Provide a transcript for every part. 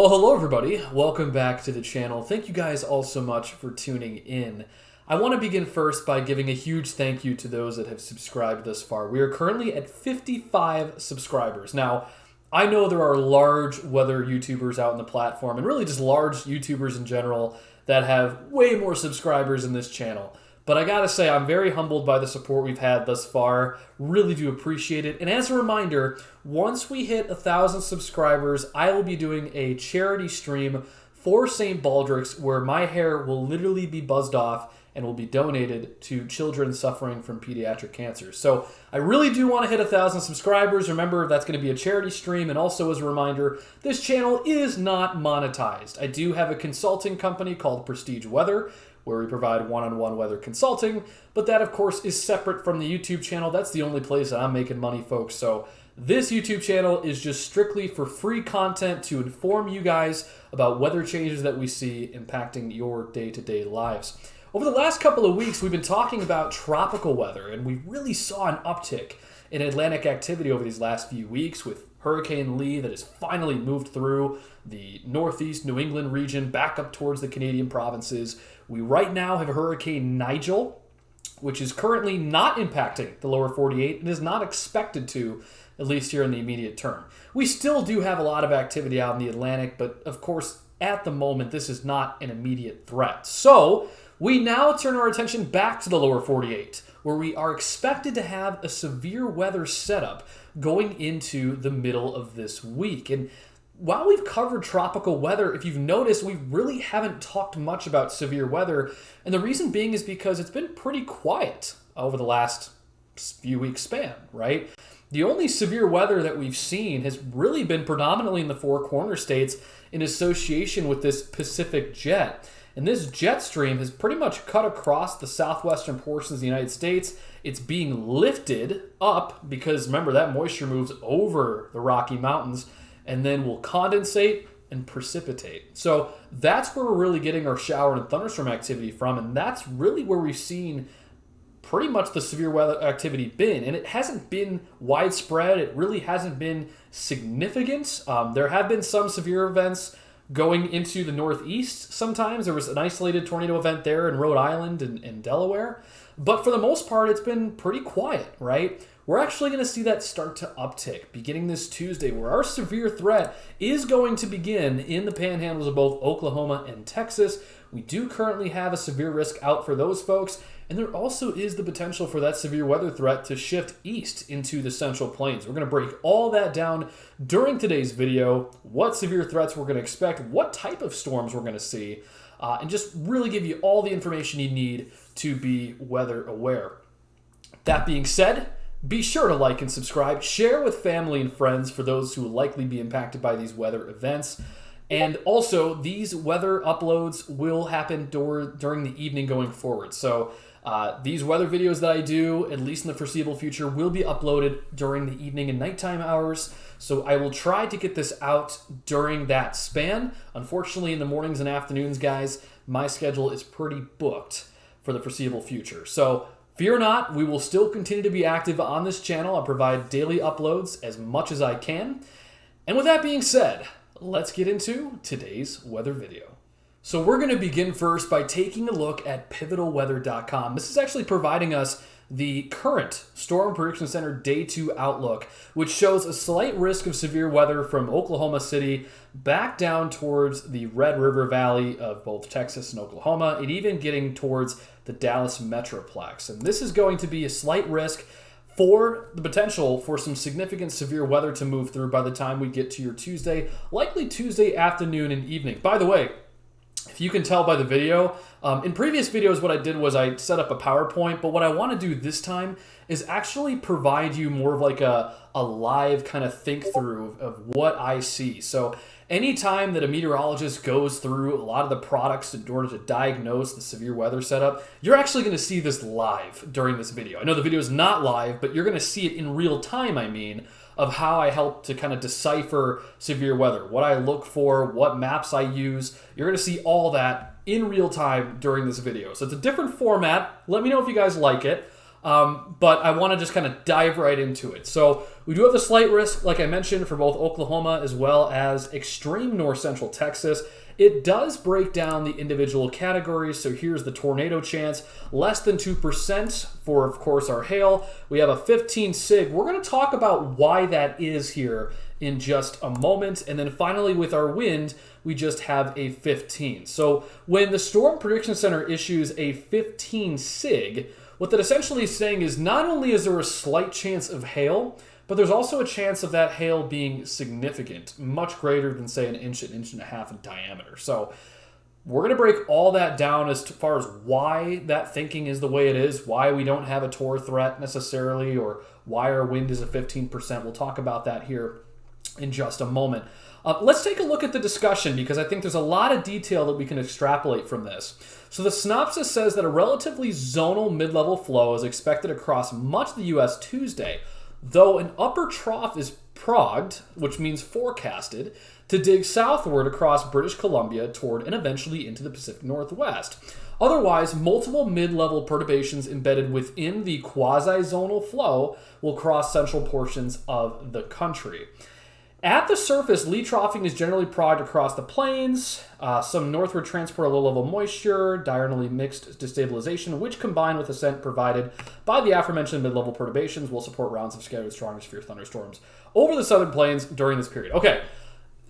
Well, hello everybody. Welcome back to the channel. Thank you guys all so much for tuning in. I want to begin first by giving a huge thank you to those that have subscribed thus far. We are currently at 55 subscribers. Now, I know there are large weather YouTubers out on the platform, and really just large YouTubers in general, that have way more subscribers in this channel. But I gotta say, I'm very humbled by the support we've had thus far. Really do appreciate it. And as a reminder, once we hit 1,000 subscribers, I will be doing a charity stream for St. Baldrick's where my hair will literally be buzzed off and will be donated to children suffering from pediatric cancer. So I really do want to hit 1,000 subscribers. Remember, that's going to be a charity stream. And also as a reminder, this channel is not monetized. I do have a consulting company called Prestige Weather, where we provide one-on-one weather consulting, but that of course is separate from the YouTube channel. That's the only place that I'm making money, folks. So this YouTube channel is just strictly for free content to inform you guys about weather changes that we see impacting your day-to-day lives. Over the last couple of weeks, we've been talking about tropical weather, and we really saw an uptick in Atlantic activity over these last few weeks with Hurricane Lee that has finally moved through the northeast New England region back up towards the Canadian provinces. We right now have Hurricane Nigel, which is currently not impacting the lower 48 and is not expected to, at least here in the immediate term. We still do have a lot of activity out in the Atlantic, but of course, at the moment, this is not an immediate threat. So we now turn our attention back to the lower 48, where we are expected to have a severe weather setup going into the middle of this week. And while we've covered tropical weather, if you've noticed, we really haven't talked much about severe weather. And the reason being is because it's been pretty quiet over the last few weeks span, right? The only severe weather that we've seen has really been predominantly in the Four Corner states in association with this Pacific jet. And this jet stream has pretty much cut across the southwestern portions of the United States. It's being lifted up because, remember, that moisture moves over the Rocky Mountains and then will condensate and precipitate. So that's where we're really getting our shower and thunderstorm activity from, and that's really where we've seen pretty much the severe weather activity been. And it hasn't been widespread. It really hasn't been significant. There have been some severe events going into the Northeast sometimes. There was an isolated tornado event there in Rhode Island and Delaware. But for the most part, it's been pretty quiet, right? We're actually going to see that start to uptick beginning this Tuesday, where our severe threat is going to begin in the panhandles of both Oklahoma and Texas. We do currently have a severe risk out for those folks, and there also is the potential for that severe weather threat to shift east into the Central Plains. We're going to break all that down during today's video, what severe threats we're going to expect, what type of storms we're going to see, and just really give you all the information you need to be weather aware. That being said, be sure to like and subscribe, share with family and friends for those who will likely be impacted by these weather events. And also, these weather uploads will happen during the evening going forward. So these weather videos that I do, at least in the foreseeable future, will be uploaded during the evening and nighttime hours. So I will try to get this out during that span. Unfortunately, in the mornings and afternoons, guys, my schedule is pretty booked for the foreseeable future. So fear not, we will still continue to be active on this channel. I'll provide daily uploads as much as I can. And with that being said, let's get into today's weather video. So we're going to begin first by taking a look at pivotalweather.com. This is actually providing us the current Storm Prediction Center Day 2 outlook, which shows a slight risk of severe weather from Oklahoma City back down towards the Red River Valley of both Texas and Oklahoma, and even getting towards the Dallas Metroplex. And this is going to be a slight risk for the potential for some significant severe weather to move through by the time we get to your Tuesday, likely Tuesday afternoon and evening. By the way, if you can tell by the video, in previous videos what I did was I set up a PowerPoint, but what I want to do this time is actually provide you more of like a live kind of think through of what I see. So anytime that a meteorologist goes through a lot of the products in order to diagnose the severe weather setup, you're actually going to see this live during this video. I know the video is not live, but you're going to see it in real time, of how I help to kind of decipher severe weather, what I look for, what maps I use. You're going to see all that in real time during this video. So it's a different format. Let me know if you guys like it. But I want to just kind of dive right into it. So we do have the slight risk, like I mentioned, for both Oklahoma as well as extreme north central Texas. It does break down the individual categories. So here's the tornado chance, less than 2% for, of course, our hail. We have a 15 sig. We're going to talk about why that is here in just a moment. And then finally, with our wind, we just have a 15. So when the Storm Prediction Center issues a 15 sig, what that essentially is saying is not only is there a slight chance of hail, but there's also a chance of that hail being significant, much greater than, say, an inch and a half in diameter. So we're going to break all that down as far as why that thinking is the way it is, why we don't have a Tor threat necessarily, or why our wind is a 15%. We'll talk about that here in just a moment. Let's take a look at the discussion, because I think there's a lot of detail that we can extrapolate from this. So the synopsis says that a relatively zonal mid-level flow is expected across much of the U.S. Tuesday, though an upper trough is progged, which means forecasted, to dig southward across British Columbia toward and eventually into the Pacific Northwest. Otherwise, multiple mid-level perturbations embedded within the quasi-zonal flow will cross central portions of the country. At the surface, lee troughing is generally progged across the plains. Some northward transport of low-level moisture, diurnally mixed destabilization, which combined with ascent provided by the aforementioned mid-level perturbations will support rounds of scattered strong severe thunderstorms over the southern plains during this period. Okay,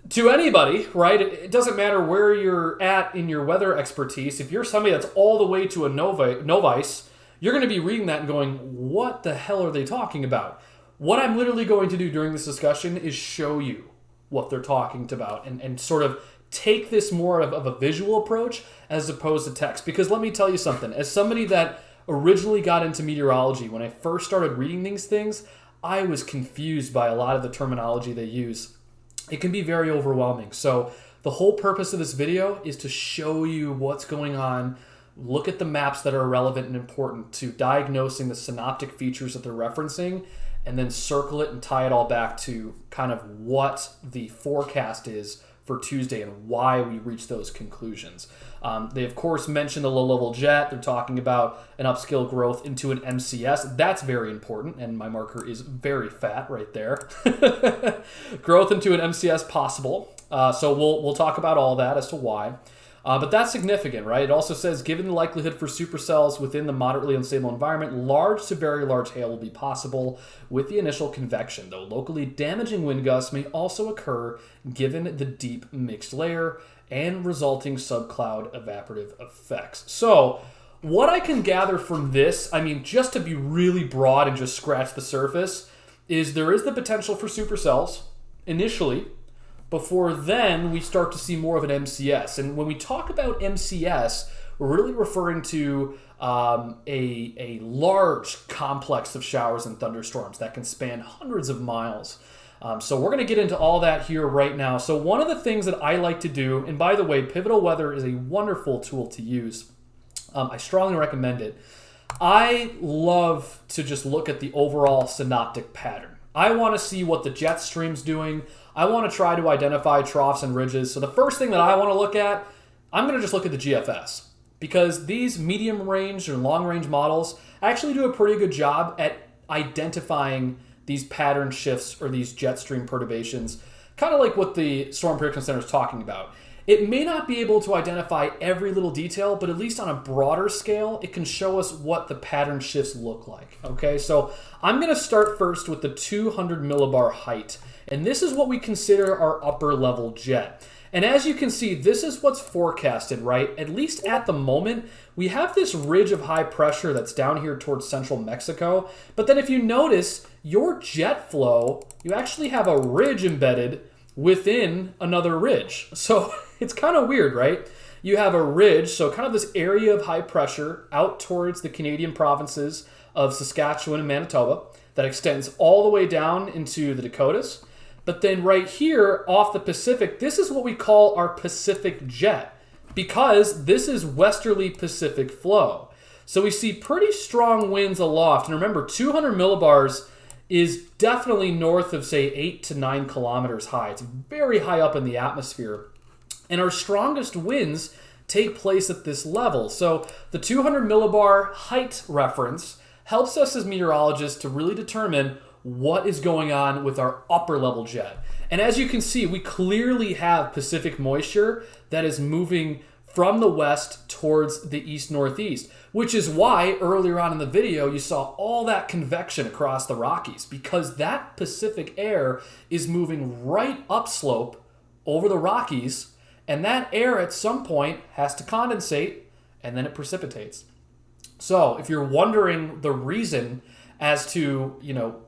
to anybody, right, it doesn't matter where you're at in your weather expertise. If you're somebody that's all the way to a novice, you're going to be reading that and going, what the hell are they talking about? What I'm literally going to do during this discussion is show you what they're talking about and sort of take this more of a visual approach as opposed to text. Because let me tell you something, as somebody that originally got into meteorology, when I first started reading these things, I was confused by a lot of the terminology they use. It can be very overwhelming. So the whole purpose of this video is to show you what's going on, look at the maps that are relevant and important to diagnosing the synoptic features that they're referencing, and then circle it and tie it all back to kind of what the forecast is for Tuesday and why we reach those conclusions. They, of course, mention the low-level jet. They're talking about an upscale growth into an MCS. That's very important, and my marker is very fat right there. Growth into an MCS possible. So we'll talk about all that as to why. But that's significant, right? It also says, given the likelihood for supercells within the moderately unstable environment, large to very large hail will be possible with the initial convection, though locally damaging wind gusts may also occur given the deep mixed layer and resulting subcloud evaporative effects. So what I can gather from this, I mean, just to be really broad and just scratch the surface, is there is the potential for supercells initially, before then we start to see more of an MCS. And when we talk about MCS, we're really referring to a large complex of showers and thunderstorms that can span hundreds of miles. So we're going to get into all that here right now. So one of the things that I like to do, and by the way, Pivotal Weather is a wonderful tool to use. I strongly recommend it. I love to just look at the overall synoptic pattern. I want to see what the jet stream's doing. I want to try to identify troughs and ridges. So the first thing that I want to look at, I'm going to just look at the GFS, because these medium range or long range models actually do a pretty good job at identifying these pattern shifts or these jet stream perturbations, kind of like what the Storm Prediction Center is talking about. It may not be able to identify every little detail, but at least on a broader scale, it can show us what the pattern shifts look like. Okay, so I'm going to start first with the 200 millibar height. And this is what we consider our upper level jet. And as you can see, this is what's forecasted, right? At least at the moment, we have this ridge of high pressure that's down here towards central Mexico. But then if you notice, your jet flow, you actually have a ridge embedded within another ridge. So it's kind of weird, right? You have a ridge, so kind of this area of high pressure out towards the Canadian provinces of Saskatchewan and Manitoba that extends all the way down into the Dakotas. But then right here off the Pacific, this is what we call our Pacific jet, because this is westerly Pacific flow. So we see pretty strong winds aloft. And remember, 200 millibars is definitely north of, say, 8 to 9 kilometers high. It's very high up in the atmosphere. And our strongest winds take place at this level. So the 200 millibar height reference helps us as meteorologists to really determine what is going on with our upper level jet. And as you can see, we clearly have Pacific moisture that is moving from the west towards the east-northeast, which is why earlier on in the video you saw all that convection across the Rockies, because that Pacific air is moving right upslope over the Rockies, and that air at some point has to condensate, and then it precipitates. So if you're wondering the reason as to,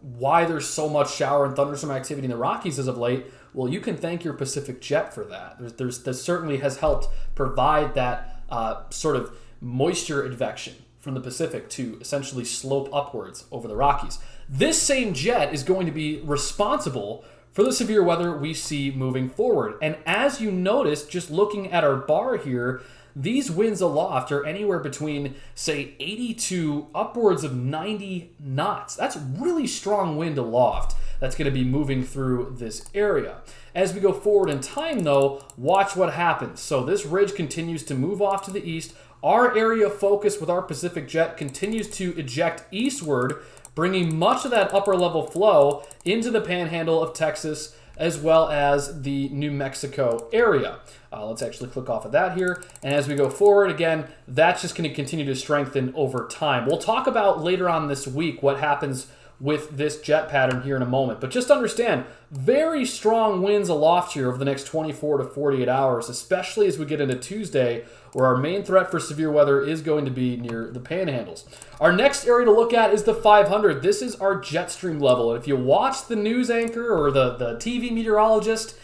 why there's so much shower and thunderstorm activity in the Rockies as of late, well, you can thank your Pacific jet for that. That certainly has helped provide that sort of moisture advection from the Pacific to essentially slope upwards over the Rockies. This same jet is going to be responsible for the severe weather we see moving forward. And as you notice, just looking at our bar here, these winds aloft are anywhere between, say, 80 to upwards of 90 knots. That's really strong wind aloft that's going to be moving through this area. As we go forward in time, though, watch what happens. So this ridge continues to move off to the east. Our area of focus with our Pacific jet continues to eject eastward, bringing much of that upper level flow into the panhandle of Texas as well as the New Mexico area. Let's actually click off of that here. And as we go forward, again, that's just going to continue to strengthen over time. We'll talk about later on this week what happens with this jet pattern here in a moment. But just understand, very strong winds aloft here over the next 24 to 48 hours, especially as we get into Tuesday, where our main threat for severe weather is going to be near the panhandles. Our next area to look at is the 500. This is our jet stream level. And if you watch the news anchor or the TV meteorologist,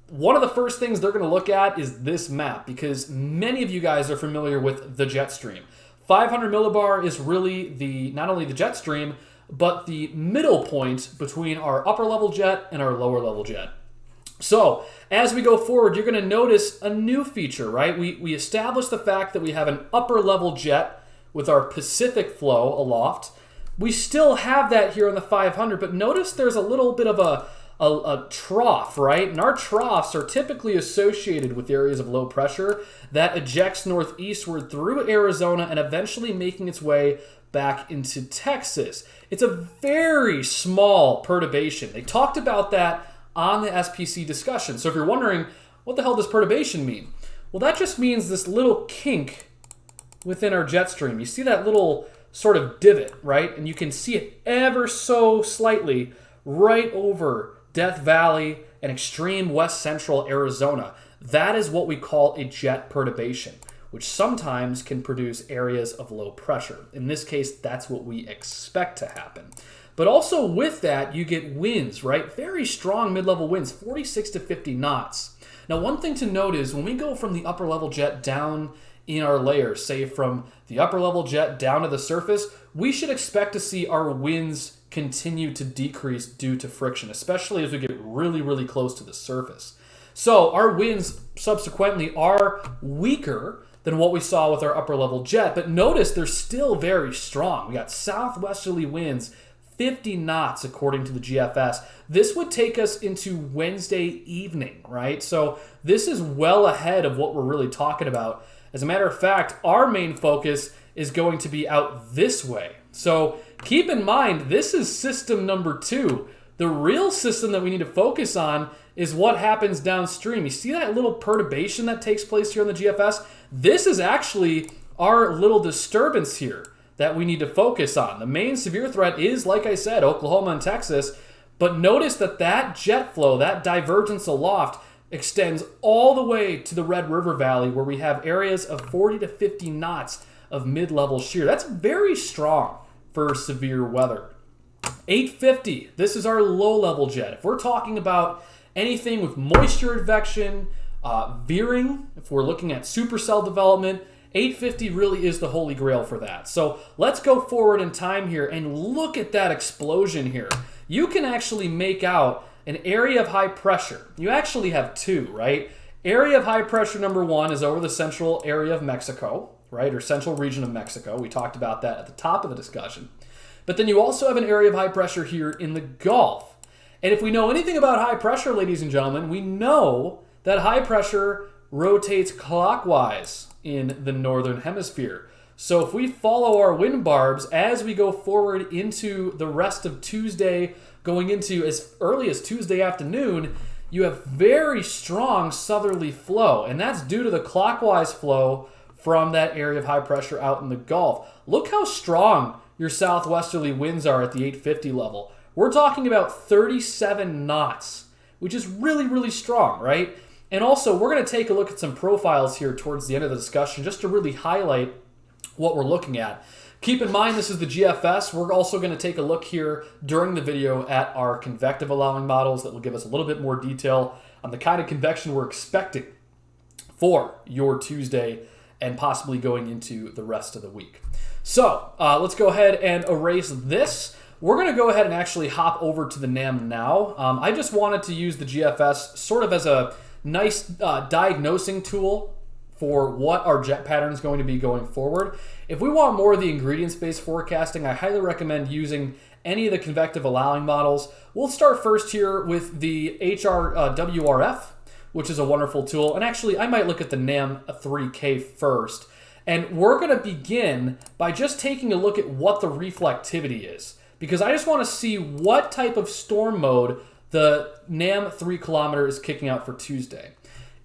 one of the first things they're going to look at is this map, because many of you guys are familiar with the jet stream. 500 millibar is really not only the jet stream, but the middle point between our upper level jet and our lower level jet. So as we go forward, you're going to notice a new feature, right? We established the fact that we have an upper level jet with our Pacific flow aloft. We still have that here on the 500, but notice there's a little bit of a trough, right? And our troughs are typically associated with areas of low pressure that ejects northeastward through Arizona and eventually making its way back into Texas. It's a very small perturbation. They talked about that on the SPC discussion. So if you're wondering, what the hell does perturbation mean? Well, that just means this little kink within our jet stream. You see that little sort of divot, right? And you can see it ever so slightly right over Death Valley and extreme west central Arizona. That is what we call a jet perturbation, which sometimes can produce areas of low pressure. In this case, that's what we expect to happen. But also with that, you get winds, right? Very strong mid-level winds, 46 to 50 knots. Now, one thing to note is when we go from the upper level jet down in our layers, say from the upper level jet down to the surface, we should expect to see our winds continue to decrease due to friction, especially as we get really, really close to the surface. So our winds subsequently are weaker than what we saw with our upper level jet, but notice they're still very strong. We got southwesterly winds, 50 knots according to the GFS. This would take us into Wednesday evening, right? So this is well ahead of what we're really talking about. As a matter of fact, our main focus is going to be out this way. So keep in mind, this is system number 2. The real system that we need to focus on is what happens downstream. You see that little perturbation that takes place here on the GFS? This is actually our little disturbance here that we need to focus on. The main severe threat is, like I said, Oklahoma and Texas, but notice that that jet flow, that divergence aloft, extends all the way to the Red River Valley, where we have areas of 40 to 50 knots of mid-level shear. That's very strong for severe weather. 850, this is our low-level jet. If we're talking about anything with moisture advection, veering, if we're looking at supercell development, 850 really is the holy grail for that. So let's go forward in time here and look at that explosion here. You can actually make out an area of high pressure. You actually have two, right? Area of high pressure number 1 is over the central area of Mexico, right? Or central region of Mexico. We talked about that at the top of the discussion. But then you also have an area of high pressure here in the Gulf. And if we know anything about high pressure, ladies and gentlemen, we know that high pressure rotates clockwise in the northern hemisphere. So if we follow our wind barbs as we go forward into the rest of Tuesday, going into as early as Tuesday afternoon, you have very strong southerly flow, and that's due to the clockwise flow from that area of high pressure out in the Gulf. Look how strong your southwesterly winds are at the 850 level. We're talking about 37 knots, which is really, really strong, right? And also, we're going to take a look at some profiles here towards the end of the discussion just to really highlight what we're looking at. Keep in mind, this is the GFS. We're also going to take a look here during the video at our convective allowing models that will give us a little bit more detail on the kind of convection we're expecting for your Tuesday and possibly going into the rest of the week. So let's go ahead and erase this. We're going to go ahead and actually hop over to the NAM now. I just wanted to use the GFS sort of as a nice diagnosing tool for what our jet pattern is going to be going forward. If we want more of the ingredients-based forecasting, I highly recommend using any of the convective allowing models. We'll start first here with the WRF, which is a wonderful tool. And actually, I might look at the NAM 3K first. And we're going to begin by just taking a look at what the reflectivity is, because I just want to see what type of storm mode the NAM 3 kilometer is kicking out for Tuesday.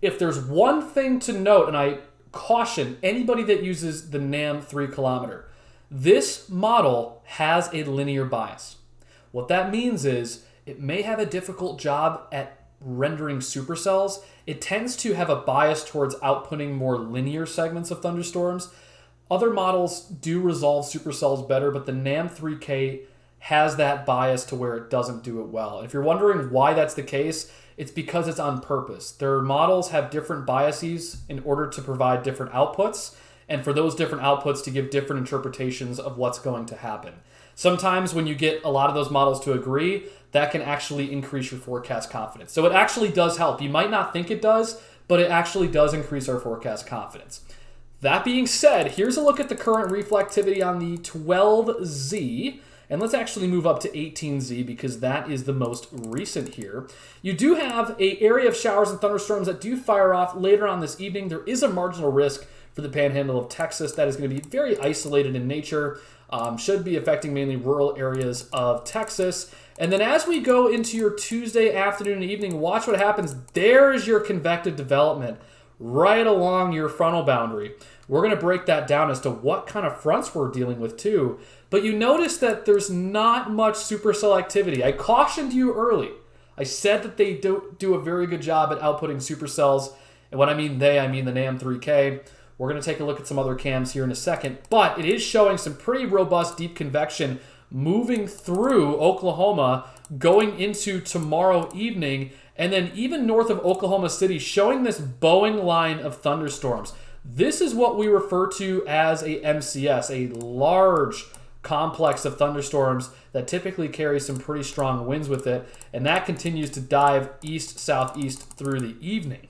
If there's one thing to note, and I caution anybody that uses the NAM 3 kilometer, this model has a linear bias. What that means is it may have a difficult job at rendering supercells. It tends to have a bias towards outputting more linear segments of thunderstorms. Other models do resolve supercells better, but the NAM 3K has that bias to where it doesn't do it well. If you're wondering why that's the case, it's because it's on purpose. Their models have different biases in order to provide different outputs, and for those different outputs to give different interpretations of what's going to happen. Sometimes when you get a lot of those models to agree, that can actually increase your forecast confidence. So it actually does help. You might not think it does, but it actually does increase our forecast confidence. That being said, here's a look at the current reflectivity on the 12Z. And let's actually move up to 18Z because that is the most recent here. You do have an area of showers and thunderstorms that do fire off later on this evening. There is a marginal risk for the panhandle of Texas that is going to be very isolated in nature. Should be affecting mainly rural areas of Texas. And then as we go into your Tuesday afternoon and evening, watch what happens. There's your convective development right along your frontal boundary. We're going to break that down as to what kind of fronts we're dealing with too. But you notice that there's not much supercell activity. I cautioned you early. I said that they do a very good job at outputting supercells. And when I mean they, I mean the NAM 3K. We're going to take a look at some other cams here in a second. But it is showing some pretty robust deep convection moving through Oklahoma, going into tomorrow evening, and then even north of Oklahoma City, showing this bowing line of thunderstorms. This is what we refer to as a MCS, a large complex of thunderstorms that typically carry some pretty strong winds with it, and that continues to dive east-southeast through the evening.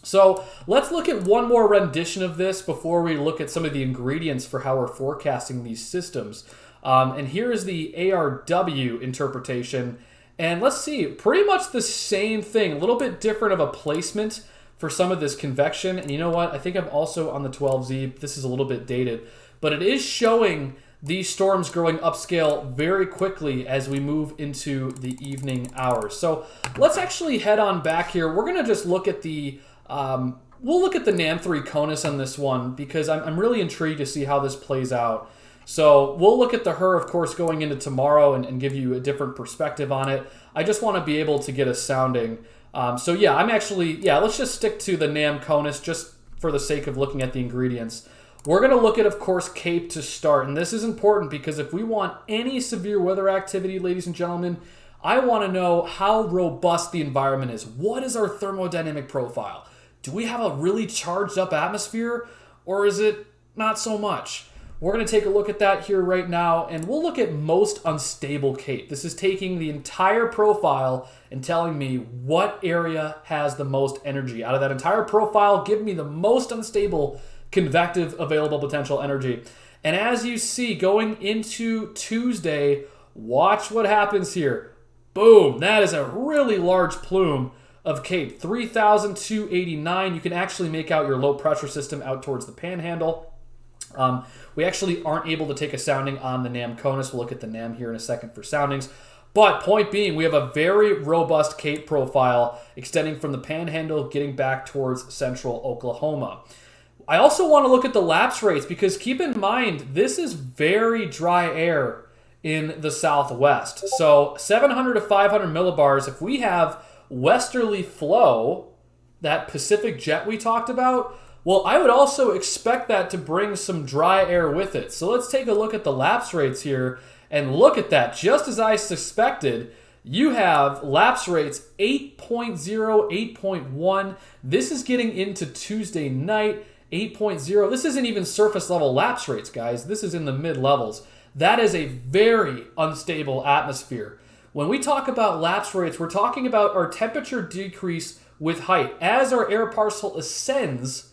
So let's look at one more rendition of this before we look at some of the ingredients for how we're forecasting these systems. And here's the ARW interpretation. And let's see, pretty much the same thing, a little bit different of a placement for some of this convection. And you know what? I think I'm also on the 12Z. This is a little bit dated, but it is showing these storms growing upscale very quickly as we move into the evening hours. So let's actually head on back here. We're going to just look at the we'll look at the NAM 3 CONUS on this one because I'm really intrigued to see how this plays out. So we'll look at the HER, of course, going into tomorrow and give you a different perspective on it. I just want to be able to get a sounding. So yeah, let's just stick to the NAM CONUS just for the sake of looking at the ingredients. We're going to look at, of course, CAPE to start. And this is important because if we want any severe weather activity, ladies and gentlemen, I want to know how robust the environment is. What is our thermodynamic profile? Do we have a really charged up atmosphere or is it not so much? We're going to take a look at that here right now, and we'll look at most unstable CAPE. This is taking the entire profile and telling me what area has the most energy. Out of that entire profile, give me the most unstable convective available potential energy. And as you see, going into Tuesday, watch what happens here. Boom, that is a really large plume of CAPE, 3,289. You can actually make out your low pressure system out towards the panhandle. We actually aren't able to take a sounding on the NAM CONUS. We'll look at the NAM here in a second for soundings. But point being, we have a very robust Cape profile extending from the Panhandle, getting back towards central Oklahoma. I also want to look at the lapse rates because keep in mind, this is very dry air in the southwest. So 700 to 500 millibars, if we have westerly flow, that Pacific jet we talked about, well, I would also expect that to bring some dry air with it. So let's take a look at the lapse rates here and look at that. Just as I suspected, you have lapse rates 8.0, 8.1. This is getting into Tuesday night, 8.0. This isn't even surface level lapse rates, guys. This is in the mid levels. That is a very unstable atmosphere. When we talk about lapse rates, we're talking about our temperature decrease with height. As our air parcel ascends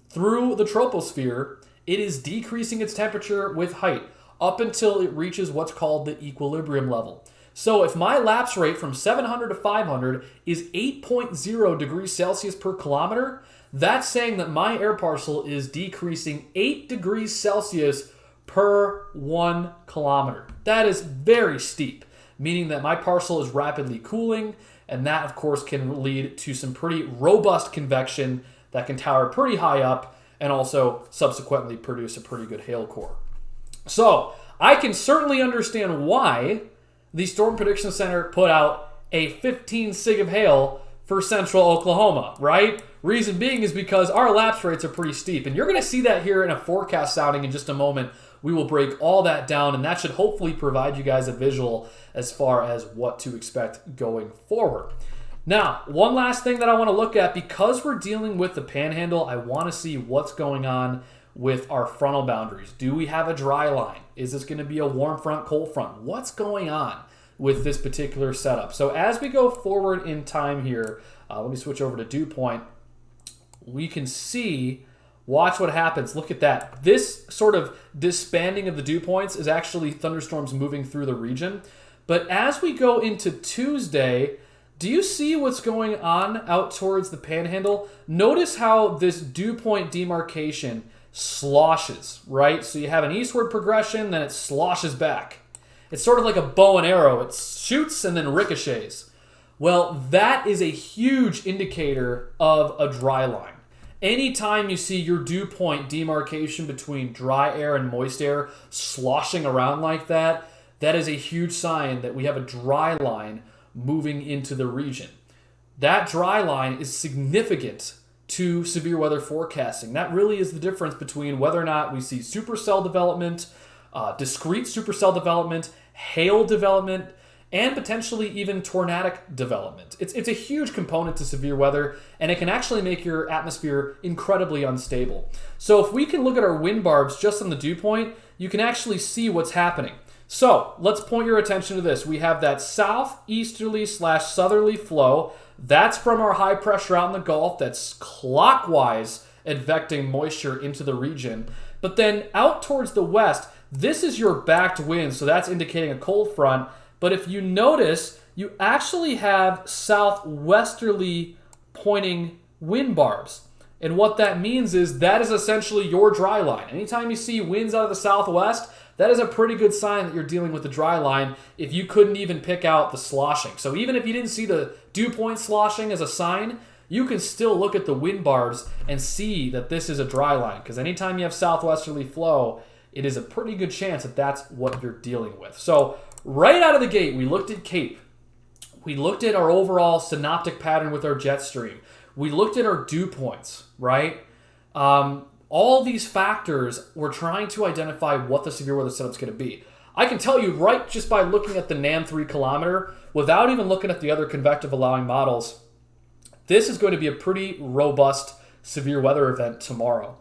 through the troposphere, it is decreasing its temperature with height up until it reaches what's called the equilibrium level. So if my lapse rate from 700 to 500 is 8.0 degrees Celsius per kilometer, that's saying that my air parcel is decreasing 8 degrees Celsius per 1 kilometer. That is very steep, meaning that my parcel is rapidly cooling, and that, of course, can lead to some pretty robust convection that can tower pretty high up and also subsequently produce a pretty good hail core. So I can certainly understand why the Storm Prediction Center put out a 15 sig of hail for central Oklahoma, right? Reason being is because our lapse rates are pretty steep, and you're going to see that here in a forecast sounding in just a moment. We will break all that down, and that should hopefully provide you guys a visual as far as what to expect going forward. Now, one last thing that I want to look at, because we're dealing with the Panhandle, I want to see what's going on with our frontal boundaries. Do we have a dry line? Is this going to be a warm front, cold front? What's going on with this particular setup? So as we go forward in time here, let me switch over to dew point. We can see, watch what happens. Look at that. This sort of disbanding of the dew points is actually thunderstorms moving through the region. But as we go into Tuesday, do you see what's going on out towards the Panhandle? Notice how this dew point demarcation sloshes, right? So you have an eastward progression, then it sloshes back. It's sort of like a bow and arrow. It shoots and then ricochets. Well, that is a huge indicator of a dry line. Anytime you see your dew point demarcation between dry air and moist air sloshing around like that, that is a huge sign that we have a dry line moving into the region. That dry line is significant to severe weather forecasting. That really is the difference between whether or not we see supercell development, discrete supercell development, hail development, and potentially even tornadic development. It's a huge component to severe weather, and it can actually make your atmosphere incredibly unstable. So if we can look at our wind barbs just on the dew point, you can actually see what's happening. So let's point your attention to this. We have that southeasterly/southerly flow. That's from our high pressure out in the Gulf that's clockwise advecting moisture into the region. But then out towards the west, this is your backed wind, so that's indicating a cold front. But if you notice, you actually have southwesterly pointing wind barbs. And what that means is that is essentially your dry line. Anytime you see winds out of the southwest, that is a pretty good sign that you're dealing with the dry line if you couldn't even pick out the sloshing. So even if you didn't see the dew point sloshing as a sign, you can still look at the wind barbs and see that this is a dry line. Because anytime you have southwesterly flow, it is a pretty good chance that that's what you're dealing with. So right out of the gate, we looked at Cape. We looked at our overall synoptic pattern with our jet stream. We looked at our dew points, right? All these factors, we're trying to identify what the severe weather setup's going to be. I can tell you right just by looking at the NAM 3 kilometer, without even looking at the other convective allowing models, this is going to be a pretty robust severe weather event tomorrow.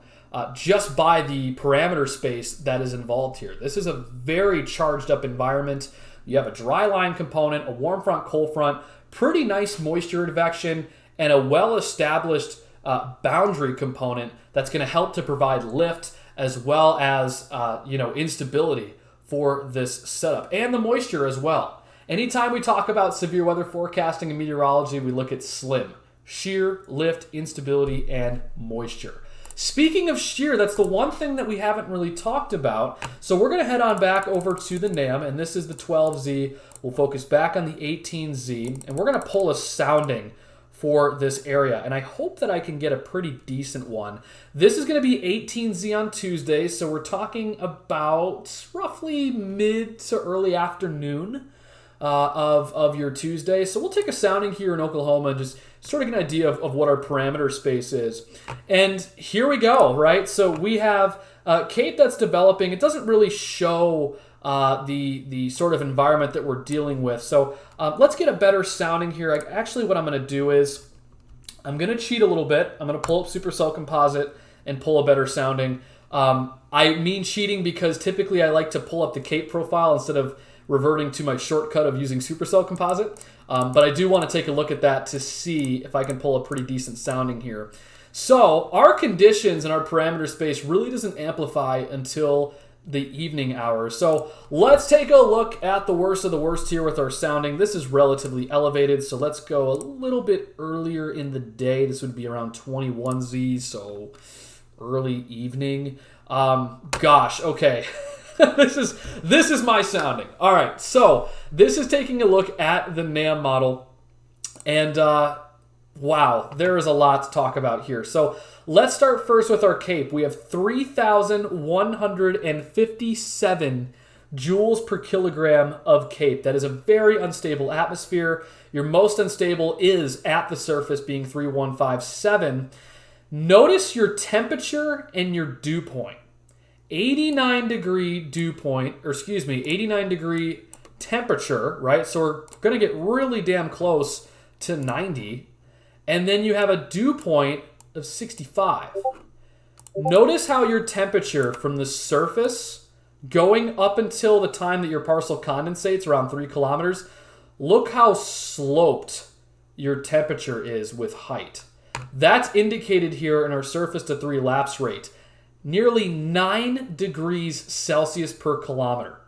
Just by the parameter space that is involved here. This is a very charged up environment. You have a dry line component, a warm front, cold front, pretty nice moisture advection, and a well-established boundary component that's going to help to provide lift as well as instability for this setup, and the moisture as well. Anytime we talk about severe weather forecasting and meteorology, we look at SLIM: shear, lift, instability, and moisture. speaking of shear, that's the one thing that we haven't really talked about. So we're going to head on back over to the NAM, and this is the 12Z. We'll focus back on the 18Z, and we're going to pull a sounding for this area, and I hope that I can get a pretty decent one. This is going to be 18Z on Tuesday, so we're talking about roughly mid to early afternoon of your Tuesday. So we'll take a sounding here in Oklahoma and just sort of get an idea of what our parameter space is. And here we go, right? So we have Cape that's developing. It doesn't really show the sort of environment that we're dealing with. So let's get a better sounding here. Actually, what I'm going to do is I'm going to cheat a little bit. I'm going to pull up Supercell Composite and pull a better sounding. I mean cheating because typically I like to pull up the Cape profile instead of reverting to my shortcut of using Supercell Composite. But I do want to take a look at that to see if I can pull a pretty decent sounding here. So our conditions and our parameter space really doesn't amplify until the evening hours. So let's take a look at the worst of the worst here with our sounding. This is relatively elevated, so let's go a little bit earlier in the day. This would be around 21Z, so early evening. Gosh, okay. This is my sounding. All right, so this is taking a look at the NAM model, and wow, there is a lot to talk about here. So let's start first with our Cape. We have 3,157 joules per kilogram of Cape. That is a very unstable atmosphere. Your most unstable is at the surface, being 3,157. Notice your temperature and your dew point. 89 degree dew point, or excuse me, 89 degree temperature, right? So we're going to get really damn close to 90. And then you have a dew point of 65. Notice how your temperature from the surface going up until the time that your parcel condensates, around 3 kilometers, look how sloped your temperature is with height. That's indicated here in our surface to 3 lapse rate. Nearly 9 degrees Celsius per kilometer.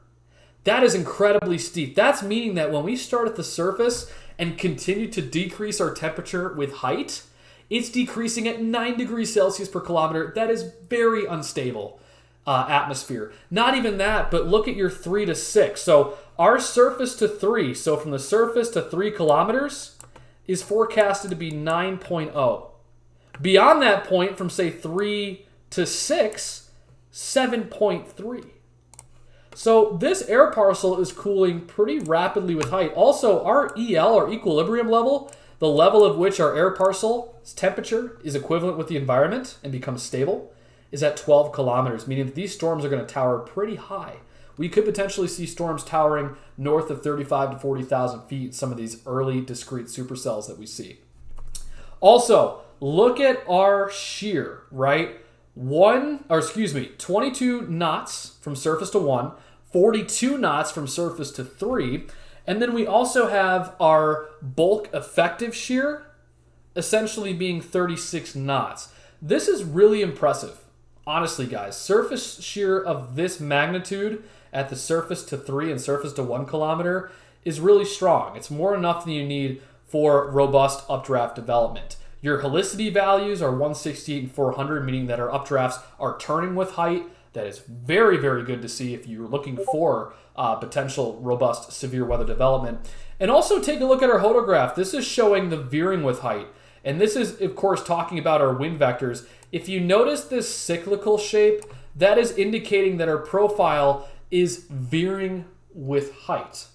That is incredibly steep. That's meaning that when we start at the surface and continue to decrease our temperature with height, it's decreasing at 9 degrees Celsius per kilometer. That is very unstable atmosphere. Not even that, but look at your 3 to 6. So our surface to 3, so from the surface to 3 kilometers, is forecasted to be 9.0. Beyond that point, from say 3 to 6, 7.3. So this air parcel is cooling pretty rapidly with height. Also, our EL, our equilibrium level, the level of which our air parcel's temperature is equivalent with the environment and becomes stable, is at 12 kilometers, meaning that these storms are going to tower pretty high. We could potentially see storms towering north of 35 to 40,000 feet in some of these early discrete supercells that we see. Also, look at our shear, right? 22 knots from surface to 1, 42 knots from surface to 3, and then we also have our bulk effective shear essentially being 36 knots. This is really impressive. Honestly, guys, surface shear of this magnitude at the surface to 3 and surface to 1 kilometer is really strong. It's more enough than you need for robust updraft development. Your helicity values are 168 and 400, meaning that our updrafts are turning with height. That is very, very good to see if you're looking for potential robust severe weather development. And also take a look at our hodograph. This is showing the veering with height. And this is, of course, talking about our wind vectors. If you notice this cyclical shape, that is indicating that our profile is veering with height.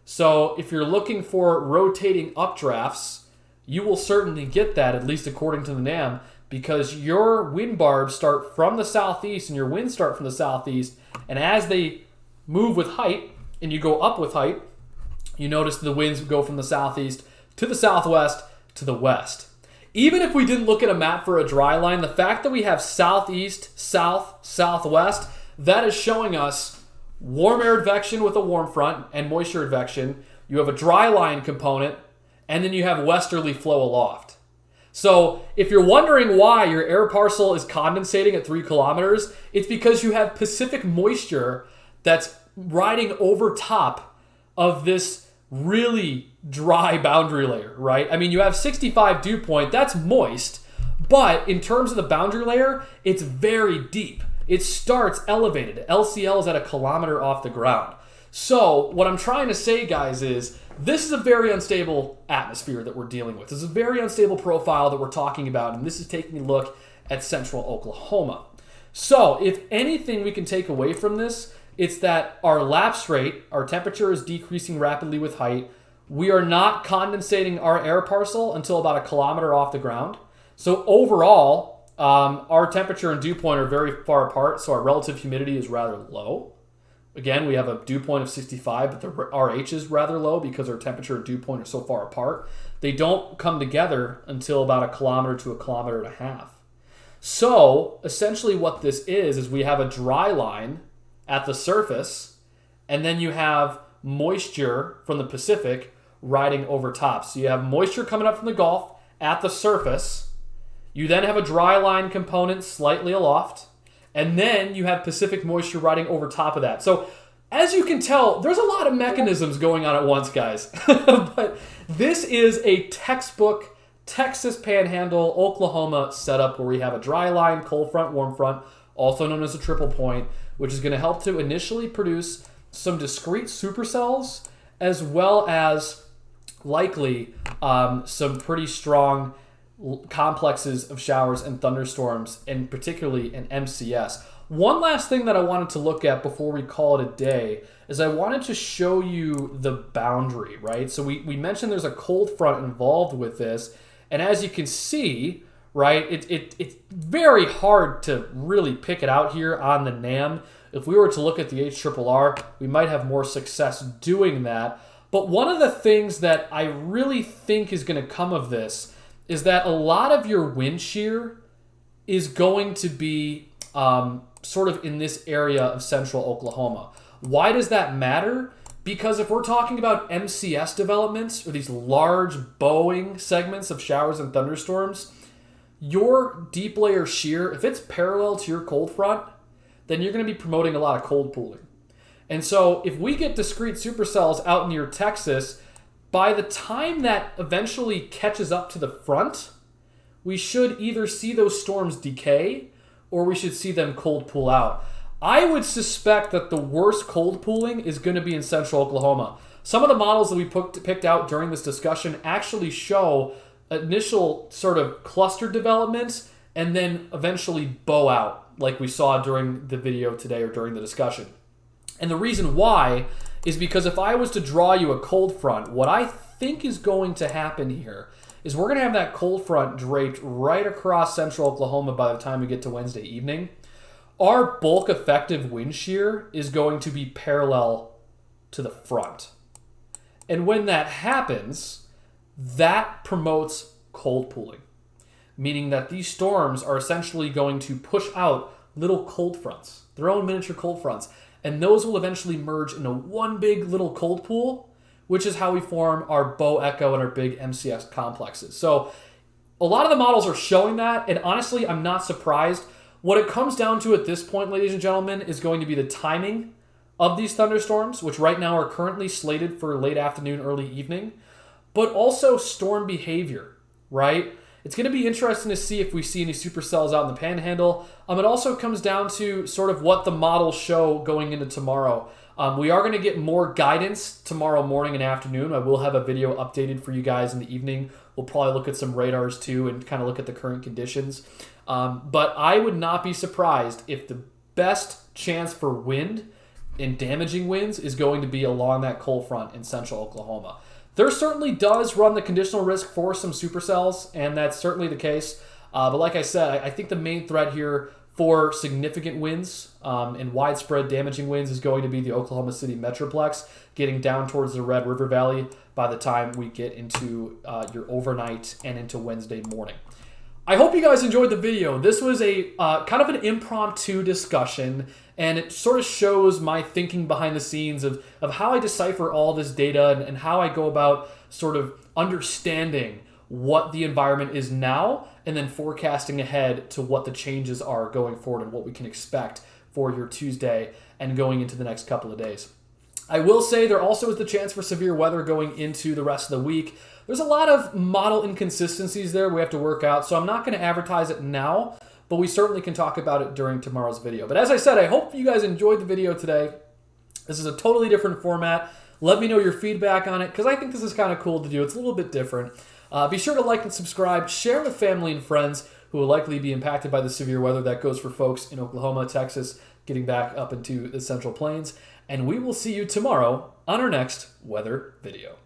So if you're looking for rotating updrafts, you will certainly get that, at least according to the NAM, because your wind barbs start from the southeast and your winds start from the southeast, and as they move with height and you go up with height, you notice the winds go from the southeast to the southwest to the west. Even if we didn't look at a map for a dry line, the fact that we have southeast, south, southwest, that is showing us warm air advection with a warm front and moisture advection. You have a dry line component, and then you have westerly flow aloft. So if you're wondering why your air parcel is condensating at 3 kilometers, it's because you have Pacific moisture that's riding over top of this really dry boundary layer, right? I mean, you have 65 dew point, that's moist, But in terms of the boundary layer, it's very deep. It starts elevated. LCL is at 1 kilometer off the ground. So what I'm trying to say, guys, is this is a very unstable atmosphere that we're dealing with. This is a very unstable profile that we're talking about, and this is taking a look at central Oklahoma. So if anything we can take away from this, it's that our lapse rate, our temperature is decreasing rapidly with height. We are not condensating our air parcel until about 1 kilometer off the ground. So overall, our temperature and dew point are very far apart, so our relative humidity is rather low. Again, we have a dew point of 65, but the RH is rather low because our temperature and dew point are so far apart. They don't come together until about 1 kilometer to 1.5 kilometers. So essentially what this is we have a dry line at the surface, and then you have moisture from the Pacific riding over top. So you have moisture coming up from the Gulf at the surface. You then have a dry line component slightly aloft. And then you have Pacific moisture riding over top of that. So as you can tell, there's a lot of mechanisms going on at once, guys. But this is a textbook Texas Panhandle, Oklahoma setup where we have a dry line, cold front, warm front, also known as a triple point, which is going to help to initially produce some discrete supercells as well as likely some pretty strong complexes of showers and thunderstorms, and particularly an MCS. One last thing that I wanted to look at before we call it a day is I wanted to show you the boundary, right? So we mentioned there's a cold front involved with this, and as you can see, right, it's very hard to really pick it out here on the NAM. If we were to look at the HRRR, we might have more success doing that. But one of the things that I really think is going to come of this is that a lot of your wind shear is going to be sort of in this area of central Oklahoma. Why does that matter? Because if we're talking about MCS developments, or these large bowing segments of showers and thunderstorms, your deep layer shear, if it's parallel to your cold front, then you're going to be promoting a lot of cold pooling. And so if we get discrete supercells out near Texas, by the time that eventually catches up to the front, we should either see those storms decay or we should see them cold pool out. I would suspect that the worst cold pooling is going to be in central Oklahoma. Some of the models that we picked out during this discussion actually show initial sort of cluster developments and then eventually bow out, like we saw during the video today or during the discussion. And the reason why is because if I was to draw you a cold front, what I think is going to happen here is we're going to have that cold front draped right across central Oklahoma by the time we get to Wednesday evening. Our bulk effective wind shear is going to be parallel to the front. And when that happens, that promotes cold pooling, meaning that these storms are essentially going to push out little cold fronts, their own miniature cold fronts. And those will eventually merge into one big little cold pool, which is how we form our bow echo and our big MCS complexes. So a lot of the models are showing that, and honestly, I'm not surprised. What it comes down to at this point, ladies and gentlemen, is going to be the timing of these thunderstorms, which right now are currently slated for late afternoon, early evening, but also storm behavior, right? It's going to be interesting to see if we see any supercells out in the Panhandle. It also comes down to sort of what the models show going into tomorrow. We are going to get more guidance tomorrow morning and afternoon. I will have a video updated for you guys in the evening. We'll probably look at some radars too and kind of look at the current conditions. But I would not be surprised if the best chance for wind and damaging winds is going to be along that cold front in central Oklahoma. There certainly does run the conditional risk for some supercells, and that's certainly the case. But like I said, I think the main threat here for significant winds and widespread damaging winds is going to be the Oklahoma City Metroplex, getting down towards the Red River Valley by the time we get into your overnight and into Wednesday morning. I hope you guys enjoyed the video. This was a kind of an impromptu discussion, and it sort of shows my thinking behind the scenes of how I decipher all this data and how I go about sort of understanding what the environment is now and then forecasting ahead to what the changes are going forward and what we can expect for your Tuesday and going into the next couple of days. I will say there also is the chance for severe weather going into the rest of the week. There's a lot of model inconsistencies there we have to work out, so I'm not going to advertise it now, but we certainly can talk about it during tomorrow's video. But as I said, I hope you guys enjoyed the video today. This is a totally different format. Let me know your feedback on it, because I think this is kind of cool to do. It's a little bit different. Be sure to like and subscribe. Share with family and friends who will likely be impacted by the severe weather that goes for folks in Oklahoma, Texas, getting back up into the Central Plains. And we will see you tomorrow on our next weather video.